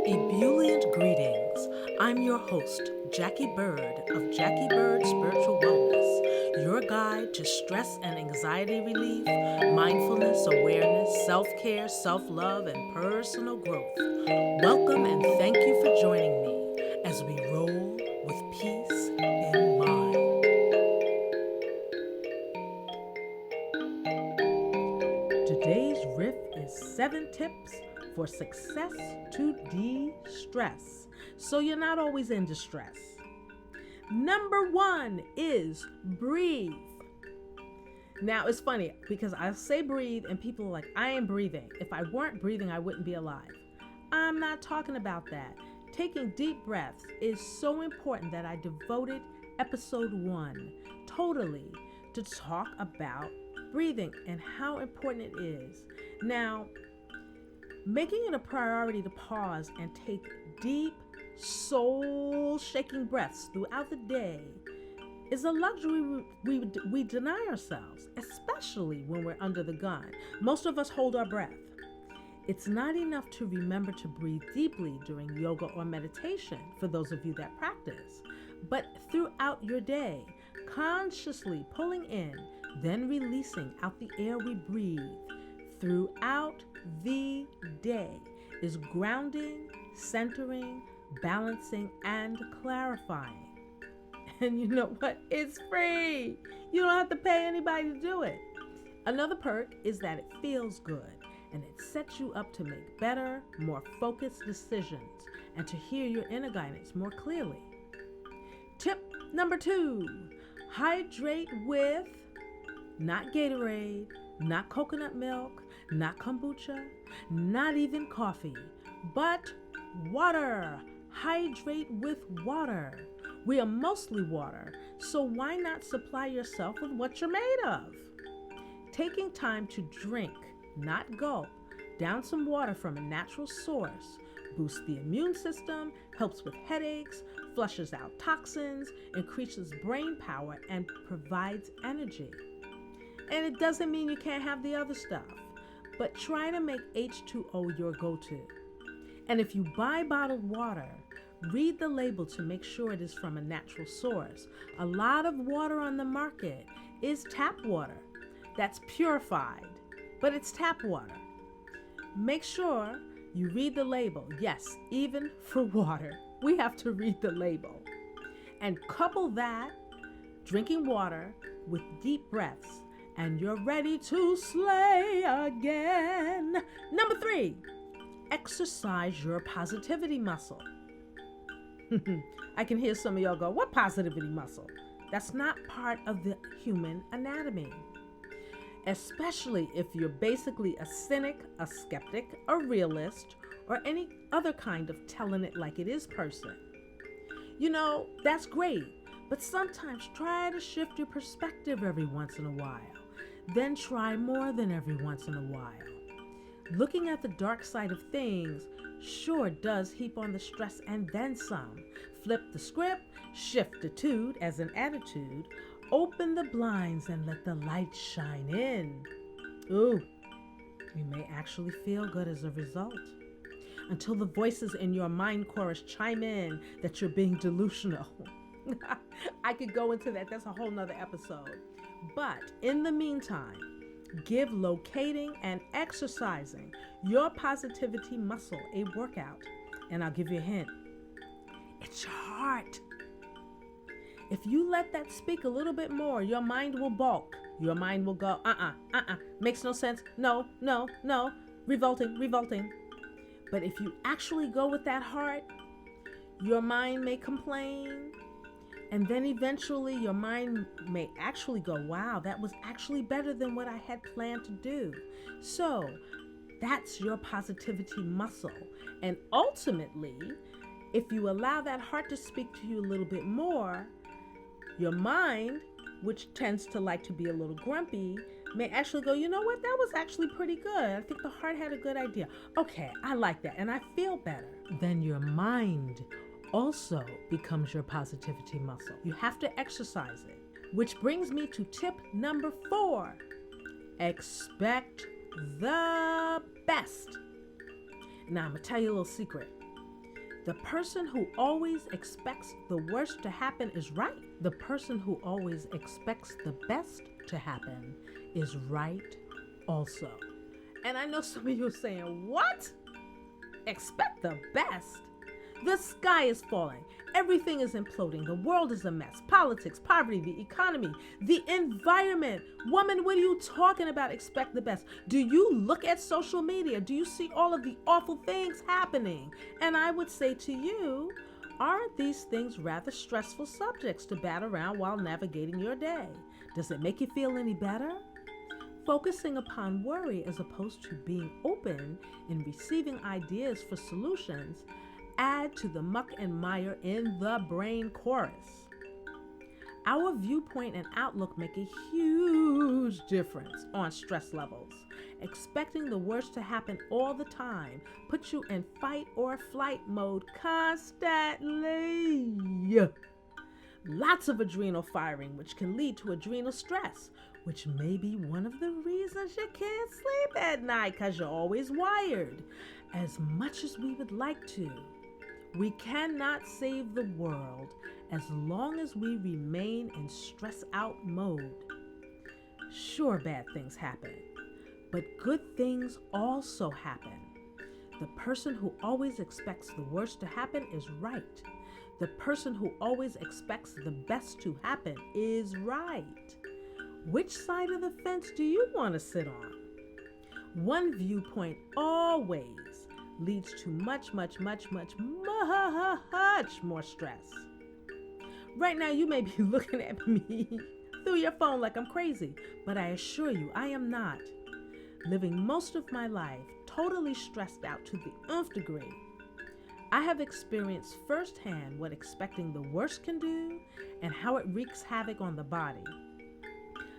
Ebullient greetings. I'm your host, Jacquie Bird of Jacquie Bird Spiritual Wellness, your guide to stress and anxiety relief, mindfulness, awareness, self-care, self-love, and personal growth. Welcome and thank you for joining me as we roll with peace in mind. Today's riff is 7 tips for success to de-stress, so you're not always in distress. Number 1 is breathe. Now, it's funny because I say breathe and people are like, I ain't breathing. If I weren't breathing, I wouldn't be alive. I'm not talking about that. Taking deep breaths is so important that I devoted episode 1 totally to talk about breathing and how important it is. Now, making it a priority to pause and take deep, soul-shaking breaths throughout the day is a luxury we deny ourselves, especially when we're under the gun. Most of us hold our breath. It's not enough to remember to breathe deeply during yoga or meditation, for those of you that practice, but throughout your day, consciously pulling in, then releasing out the air we breathe throughout the day is grounding, centering, balancing, and clarifying. And you know what? It's free. You don't have to pay anybody to do it. Another perk is that it feels good and it sets you up to make better, more focused decisions and to hear your inner guidance more clearly. Tip number 2, hydrate with not Gatorade, not coconut milk, not kombucha, not even coffee, but water. Hydrate with water. We are mostly water, so why not supply yourself with what you're made of? Taking time to drink, not gulp, down some water from a natural source boosts the immune system, helps with headaches, flushes out toxins, increases brain power, and provides energy. And it doesn't mean you can't have the other stuff, but try to make H2O your go-to. And if you buy bottled water, read the label to make sure it is from a natural source. A lot of water on the market is tap water that's purified, but it's tap water. Make sure you read the label. Yes, even for water, we have to read the label. And couple that, drinking water, with deep breaths, and you're ready to slay again. Number 3, exercise your positivity muscle. I can hear some of y'all go, what positivity muscle? That's not part of the human anatomy. Especially if you're basically a cynic, a skeptic, a realist, or any other kind of telling it like it is person. You know, that's great, but sometimes try to shift your perspective every once in a while. Then try more than every once in a while. Looking at the dark side of things sure does heap on the stress and then some. Flip the script, shift attitude as an attitude, open the blinds and let the light shine in. Ooh, you may actually feel good as a result. Until the voices in your mind chorus chime in that you're being delusional. I could go into that. That's a whole nother episode. But in the meantime, give locating and exercising your positivity muscle a workout. And I'll give you a hint. It's your heart. If you let that speak a little bit more, your mind will balk. Your mind will go, makes no sense. No, revolting. But if you actually go with that heart, your mind may complain. And then eventually your mind may actually go, wow, that was actually better than what I had planned to do. So that's your positivity muscle. And ultimately, if you allow that heart to speak to you a little bit more, your mind, which tends to like to be a little grumpy, may actually go, you know what, that was actually pretty good. I think the heart had a good idea. Okay, I like that and I feel better. Then your mind also becomes your positivity muscle. You have to exercise it. Which brings me to tip number 4. Expect the best. Now, I'm going to tell you a little secret. The person who always expects the worst to happen is right. The person who always expects the best to happen is right also. And I know some of you are saying, what? Expect the best? The sky is falling. Everything is imploding. The world is a mess. Politics, poverty, the economy, the environment. Woman, what are you talking about? Expect the best. Do you look at social media? Do you see all of the awful things happening? And I would say to you, aren't these things rather stressful subjects to bat around while navigating your day? Does it make you feel any better? Focusing upon worry as opposed to being open and receiving ideas for solutions add to the muck and mire in the brain chorus. Our viewpoint and outlook make a huge difference on stress levels. Expecting the worst to happen all the time puts you in fight or flight mode constantly. Lots of adrenal firing, which can lead to adrenal stress, which may be one of the reasons you can't sleep at night because you're always wired. As much as we would like to, we cannot save the world as long as we remain in stress out mode. Sure, bad things happen, but good things also happen. The person who always expects the worst to happen is right. The person who always expects the best to happen is right. Which side of the fence do you want to sit on? One viewpoint always leads to much more stress. Right now, you may be looking at me through your phone like I'm crazy, but I assure you, I am not. Living most of my life totally stressed out to the nth degree, I have experienced firsthand what expecting the worst can do and how it wreaks havoc on the body.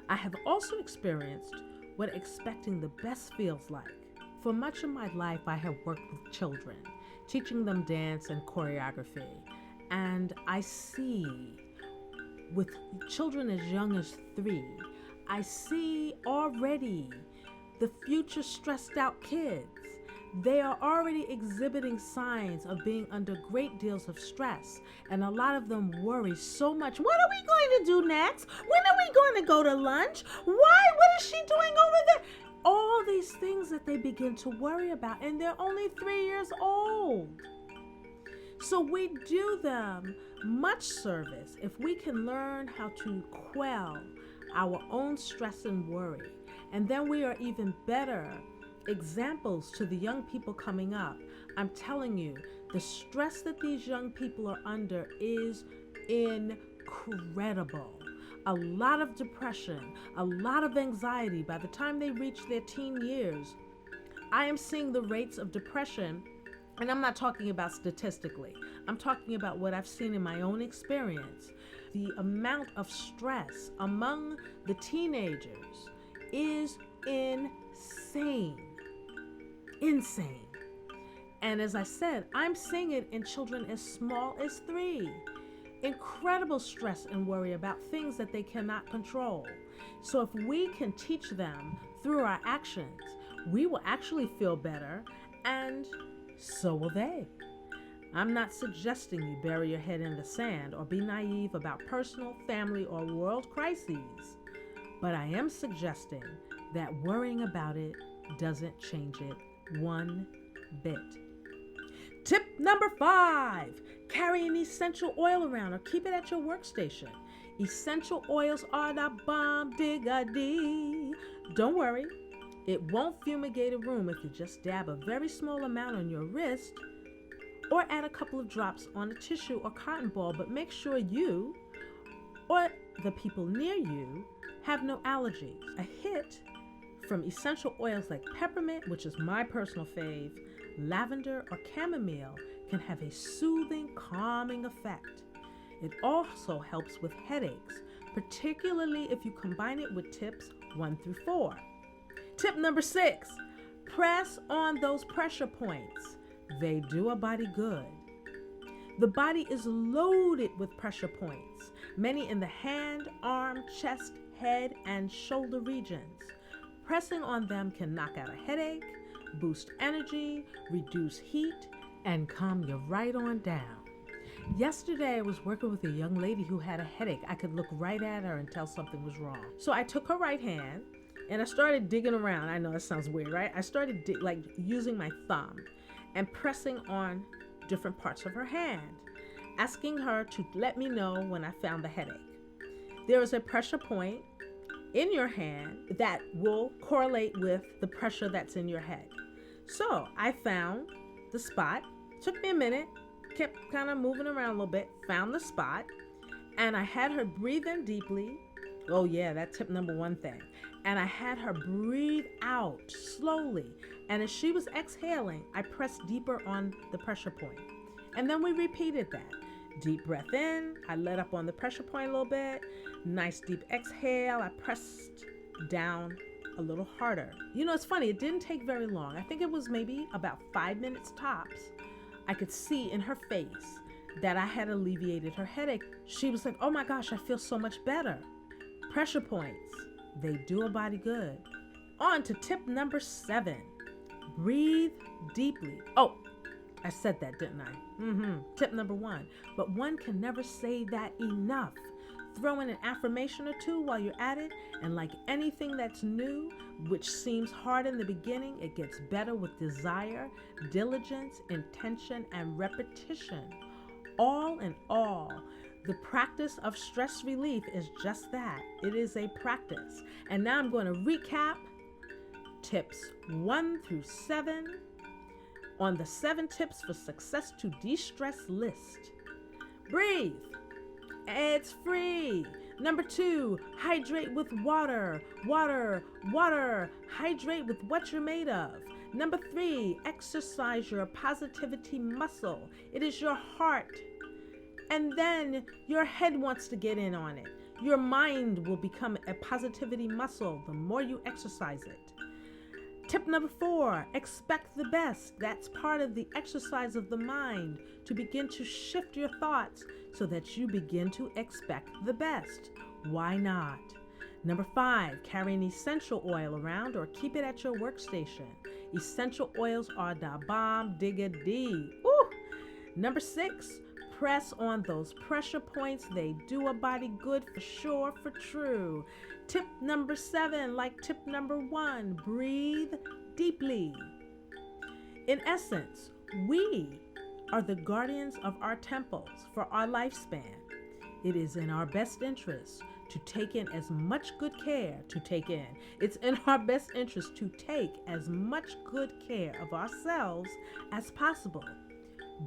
I have also experienced what expecting the best feels like. For much of my life, I have worked with children, teaching them dance and choreography. And I see, with children as young as 3, I see already the future stressed out kids. They are already exhibiting signs of being under great deals of stress, and a lot of them worry so much. What are we going to do next? When are we going to go to lunch? Why? What is she doing over there? All these things that they begin to worry about, and they're only 3 years old. So we do them much service if we can learn how to quell our own stress and worry. And then we are even better examples to the young people coming up. I'm telling you, the stress that these young people are under is incredible. A lot of depression, a lot of anxiety by the time they reach their teen years. I am seeing the rates of depression, and I'm not talking about statistically. I'm talking about what I've seen in my own experience. The amount of stress among the teenagers is insane. Insane. And as I said, I'm seeing it in children as small as 3. Incredible stress and worry about things that they cannot control. So if we can teach them through our actions, we will actually feel better, and so will they. I'm not suggesting you bury your head in the sand or be naive about personal, family, or world crises, but I am suggesting that worrying about it doesn't change it one bit. Tip number 5, carry an essential oil around or keep it at your workstation. Essential oils are the bomb diggity. Don't worry, it won't fumigate a room if you just dab a very small amount on your wrist or add a couple of drops on a tissue or cotton ball, but make sure you or the people near you have no allergies. A hit from essential oils like peppermint, which is my personal fave, lavender, or chamomile can have a soothing, calming effect. It also helps with headaches, particularly if you combine it with tips 1 through 4. Tip number 6, press on those pressure points. They do a body good. The body is loaded with pressure points, many in the hand, arm, chest, head, and shoulder regions. Pressing on them can knock out a headache, boost energy, reduce heat, and calm you right on down. Yesterday, I was working with a young lady who had a headache. I could look right at her and tell something was wrong. So I took her right hand and I started digging around. I know that sounds weird, right? I started using my thumb and pressing on different parts of her hand, asking her to let me know when I found the headache. There is a pressure point in your hand that will correlate with the pressure that's in your head. So I found the spot. Took me a minute, kept kind of moving around a little bit, found the spot, and I had her breathe in deeply. Oh yeah, that's tip number 1 thing. And I had her breathe out slowly. And as she was exhaling, I pressed deeper on the pressure point. And then we repeated that. Deep breath in, I let up on the pressure point a little bit. Nice deep exhale, I pressed down a little harder. You know, it's funny, it didn't take very long. I think it was maybe about 5 minutes tops. I could see in her face that I had alleviated her headache. She was like, oh my gosh, I feel so much better. Pressure points, they do a body good. On to tip number 7, breathe deeply. Oh, I said that, didn't I? Tip number 1, but one can never say that enough. Throw in an affirmation or 2 while you're at it, and like anything that's new, which seems hard in the beginning, it gets better with desire, diligence, intention, and repetition. All in all, the practice of stress relief is just that. It is a practice. And now I'm going to recap tips 1 through 7 on the 7 tips for success to de-stress list. Breathe. It's free. Number 2, hydrate with water. Water. Hydrate with what you're made of. Number 3, exercise your positivity muscle. It is your heart. And then your head wants to get in on it. Your mind will become a positivity muscle the more you exercise it. Tip number 4, expect the best. That's part of the exercise of the mind, to begin to shift your thoughts so that you begin to expect the best. Why not? Number 5, carry an essential oil around or keep it at your workstation. Essential oils are the bomb diggity. Ooh. Number 6, press on those pressure points. They do a body good for sure, for true. Tip number 7, like tip number 1, breathe deeply. In essence, we are the guardians of our temples for our lifespan. It is in our best interest to take in as much good care to take in. It's in our best interest to take as much good care of ourselves as possible.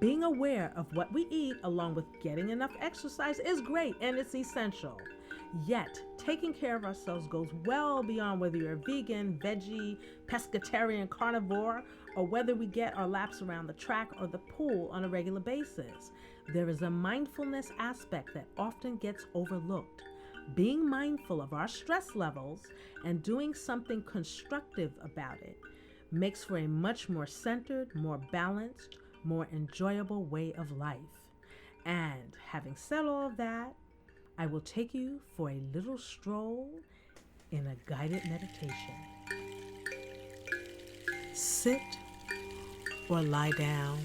Being aware of what we eat along with getting enough exercise is great and it's essential. Yet, taking care of ourselves goes well beyond whether you're vegan, veggie, pescatarian, carnivore, or whether we get our laps around the track or the pool on a regular basis. There is a mindfulness aspect that often gets overlooked. Being mindful of our stress levels and doing something constructive about it makes for a much more centered, more balanced, more enjoyable way of life. And having said all of that, I will take you for a little stroll in a guided meditation. Sit or lie down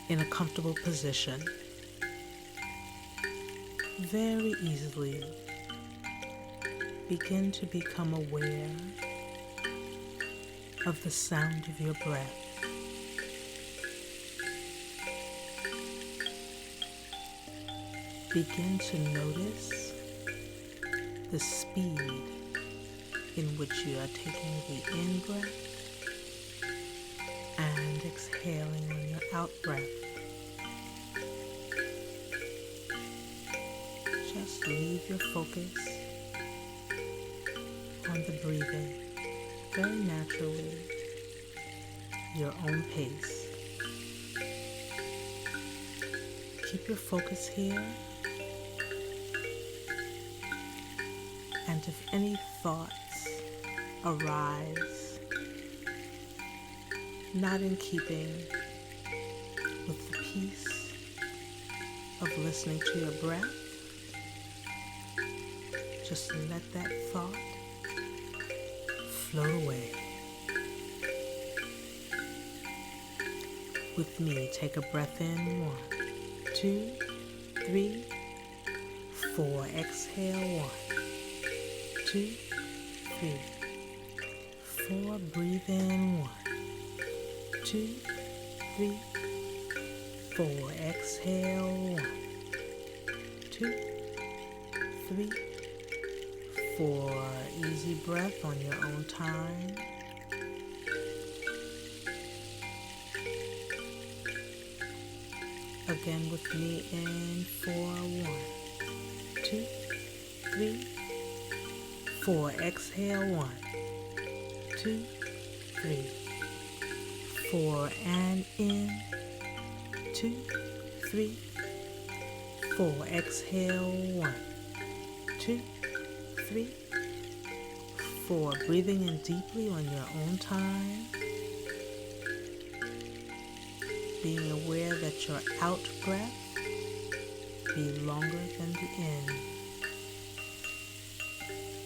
in a comfortable position. Very easily begin to become aware of the sound of your breath. Begin to notice the speed in which you are taking the in-breath and exhaling on your out-breath. Just leave your focus on the breathing very naturally, your own pace. Keep your focus here. And if any thoughts arise, not in keeping with the peace of listening to your breath, just let that thought float away. With me, take a breath in. 1, 2, 3, 4. Exhale. 1, 2, 3, 4. Breathe in. 1, 2, 3, 4. Exhale. 1, 2, 3, 4. Easy breath on your own time. Again with me in 4. 1, 2, 3, 4. Exhale. 1, 2, 3, 4. And in 2, 3, 4. Exhale. 1, 2, 3, 4. Breathing in deeply on your own time. Being aware that your out breath be longer than the in.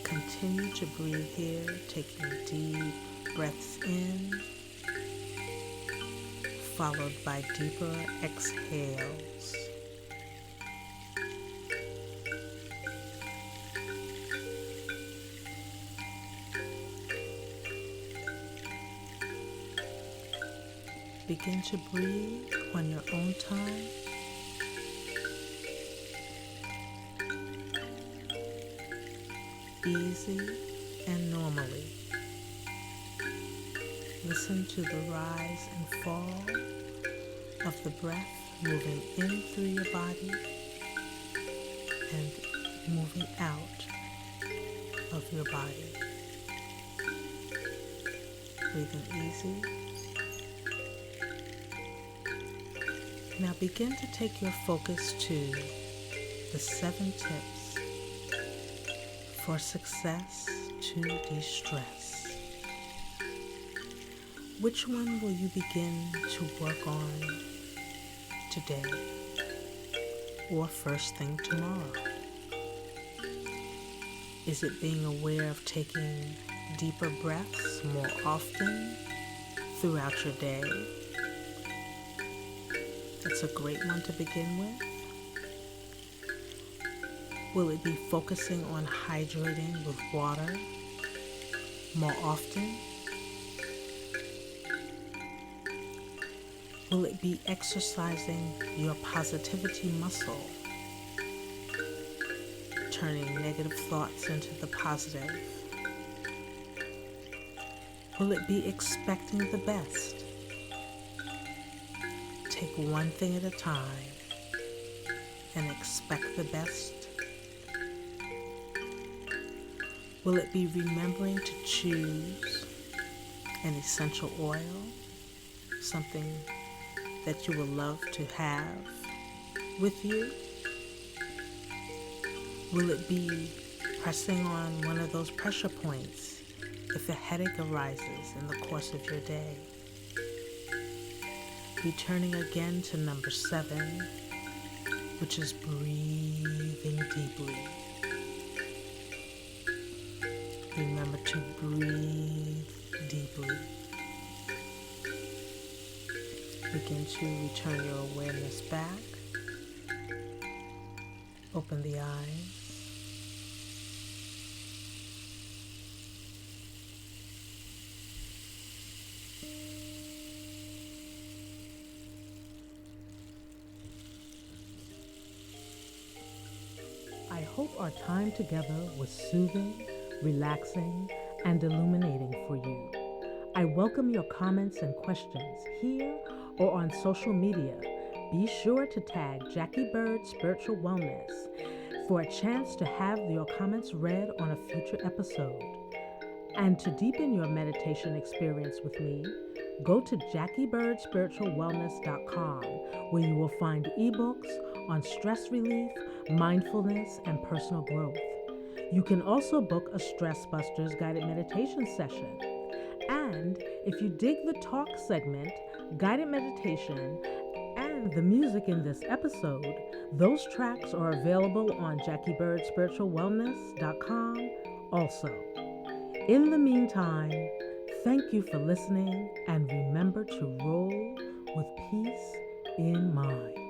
Continue to breathe here, taking deep breaths in, followed by deeper exhales. Begin to breathe on your own time. Easy and normally. Listen to the rise and fall of the breath moving in through your body and moving out of your body. Breathing easy. Now begin to take your focus to the 7 tips for success to de-stress. Which one will you begin to work on today or first thing tomorrow? Is it being aware of taking deeper breaths more often throughout your day? That's a great one to begin with. Will it be focusing on hydrating with water more often? Will it be exercising your positivity muscle, turning negative thoughts into the positive? Will it be expecting the best? Take one thing at a time and expect the best. Will it be remembering to choose an essential oil, something that you would love to have with you? Will it be pressing on one of those pressure points if a headache arises in the course of your day? Returning again to number 7, which is breathing deeply. Remember to breathe deeply. Begin to return your awareness back. Open the eyes. I hope our time together was soothing, relaxing, and illuminating for you. I welcome your comments and questions here or on social media. Be sure to tag Jacquie Bird Spiritual Wellness for a chance to have your comments read on a future episode. And to deepen your meditation experience with me, go to JacquieBirdSpiritualWellness.com, where you will find ebooks on stress relief, mindfulness, and personal growth. You can also book a StressBusters Guided Meditation session. And if you dig the talk segment, guided meditation, and the music in this episode, those tracks are available on JacquieBirdSpiritualWellness.com also. In the meantime, thank you for listening, and remember to roll, with peace in mind.